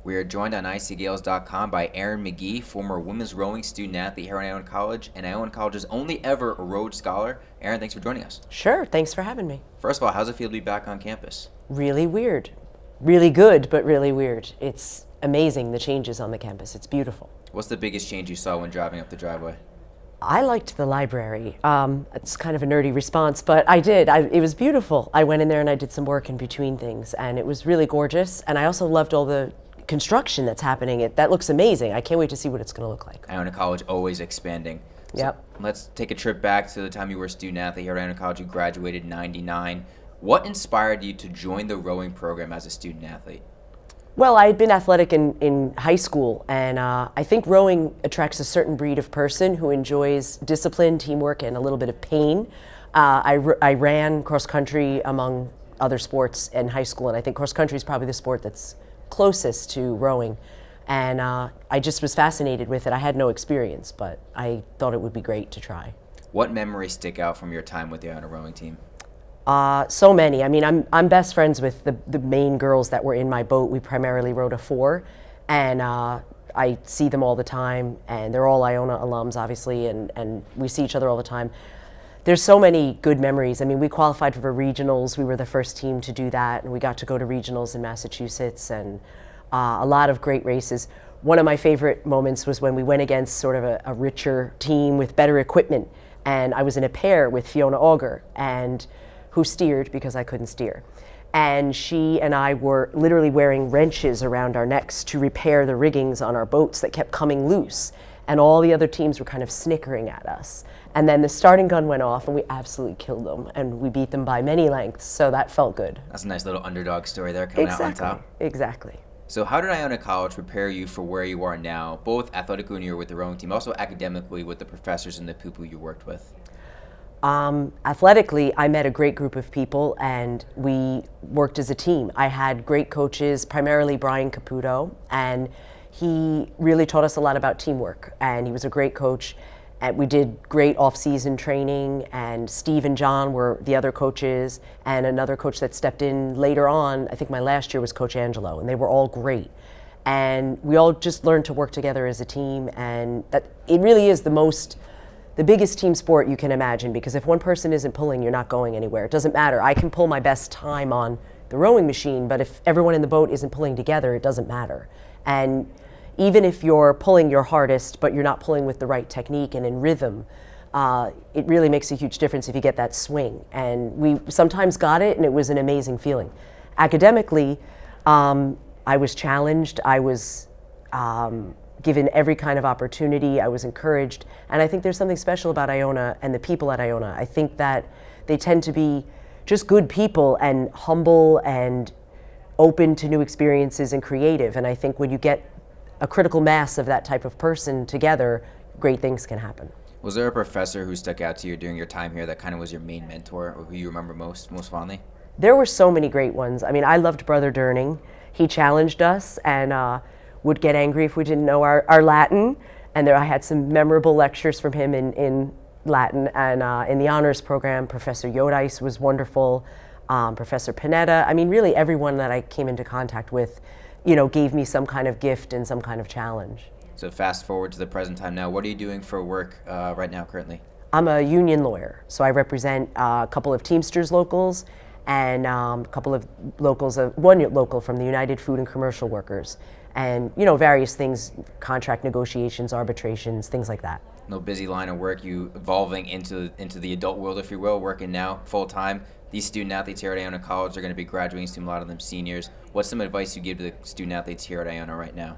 We are joined on ICGaels.com by Erin McGee, former women's rowing student athlete here at Iona College, and Iona College's only ever Rhode Scholar. Erin, thanks for joining us. Sure, thanks for having me. First of all, how's it feel to be back on campus? Really weird. Really good, but really weird. It's amazing, the changes on the campus. It's beautiful. What's the biggest change you saw when driving up the driveway? I liked the library. It's kind of a nerdy response, but I did. It was beautiful. I went in there and I did some work in between things, and it was really gorgeous. And I also loved all the construction that's happening. That looks amazing. I can't wait to see what it's going to look like. Iona College always expanding. Yep. Let's take a trip back to the time you were a student athlete here at Iona College. You graduated in '99. What inspired you to join the rowing program as a student athlete? Well, I had been athletic in high school, and I think rowing attracts a certain breed of person who enjoys discipline, teamwork, and a little bit of pain. I ran cross country among other sports in high school, and I think cross country is probably the sport that's closest to rowing. And I just was fascinated with it. I had no experience, but I thought it would be great to try. What memories stick out from your time with the Iona rowing team? So many. I mean, I'm best friends with the main girls that were in my boat. We primarily rowed a 4, and I see them all the time, and they're all Iona alums, obviously, and we see each other all the time. There's so many good memories. I mean, we qualified for regionals. We were the first team to do that, and we got to go to regionals in Massachusetts, and a lot of great races. One of my favorite moments was when we went against sort of a richer team with better equipment, and I was in a pair with Fiona Auger, and who steered because I couldn't steer. And she and I were literally wearing wrenches around our necks to repair the riggings on our boats that kept coming loose. And all the other teams were kind of snickering at us. And then the starting gun went off and we absolutely killed them. And we beat them by many lengths, so that felt good. That's a nice little underdog story there coming out on top. Exactly. So how did Iona College prepare you for where you are now, both athletically when you were with the rowing team, also academically with the professors and the people you worked with? Athletically, I met a great group of people and we worked as a team. I had great coaches, primarily Brian Caputo, and he really taught us a lot about teamwork, and he was a great coach. And we did great off-season training, and Steve and John were the other coaches, and another coach that stepped in later on, I think my last year was Coach Angelo, and they were all great. And we all just learned to work together as a team, and that it really is the biggest team sport you can imagine, because if one person isn't pulling, you're not going anywhere. It doesn't matter. I can pull my best time on the rowing machine, but if everyone in the boat isn't pulling together, it doesn't matter. And even if you're pulling your hardest, but you're not pulling with the right technique and in rhythm, it really makes a huge difference if you get that swing. And we sometimes got it, and it was an amazing feeling. Academically, I was challenged. I was given every kind of opportunity. I was encouraged. And I think there's something special about Iona and the people at Iona. I think that they tend to be just good people and humble and open to new experiences and creative. And I think when you get a critical mass of that type of person together, great things can happen. Was there a professor who stuck out to you during your time here that kind of was your main mentor, or who you remember most fondly? There were so many great ones. I mean, I loved Brother Durning. He challenged us and would get angry if we didn't know our Latin. And I had some memorable lectures from him in Latin. And in the honors program, Professor Yodice was wonderful. Professor Panetta. I mean, really everyone that I came into contact with, gave me some kind of gift and some kind of challenge. So fast forward to the present time now, what are you doing for work right now currently? I'm a union lawyer, so I represent a couple of Teamsters locals and a couple of locals, one local from the United Food and Commercial Workers, and various things, contract negotiations, arbitrations, things like that. No busy line of work, you evolving into the adult world, if you will, working now full time. These student athletes here at Iona College are going to be graduating soon, a lot of them seniors. What's some advice you give to the student athletes here at Iona right now?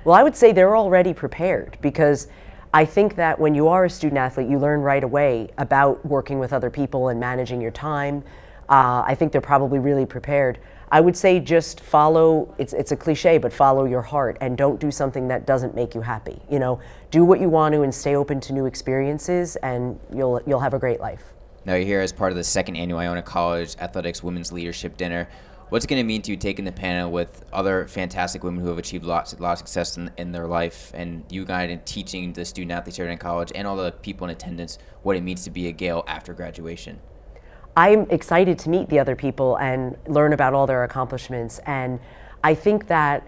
Well, I would say they're already prepared, because I think that when you are a student athlete, you learn right away about working with other people and managing your time. I think they're probably really prepared. I would say just follow, it's a cliche, but follow your heart and don't do something that doesn't make you happy. Do what you want to and stay open to new experiences, and you'll have a great life. Now you're here as part of the second annual Iona College Athletics Women's Leadership Dinner. What's it going to mean to you taking the panel with other fantastic women who have achieved a lot of success in their life, and you guys and teaching the student athletes here in college and all the people in attendance what it means to be a Gael after graduation? I'm excited to meet the other people and learn about all their accomplishments. And I think that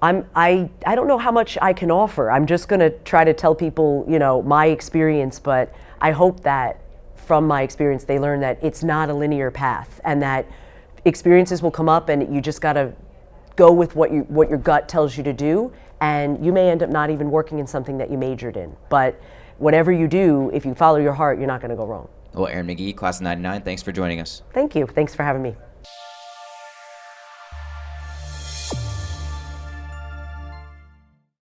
I don't know how much I can offer. I'm just going to try to tell people, my experience, but I hope that from my experience they learn that it's not a linear path, and that experiences will come up and you just got to go with what your gut tells you to do, and you may end up not even working in something that you majored in. But whatever you do, if you follow your heart, you're not going to go wrong. Well, Erin McGee, class of '99, thanks for joining us. Thank you. Thanks for having me.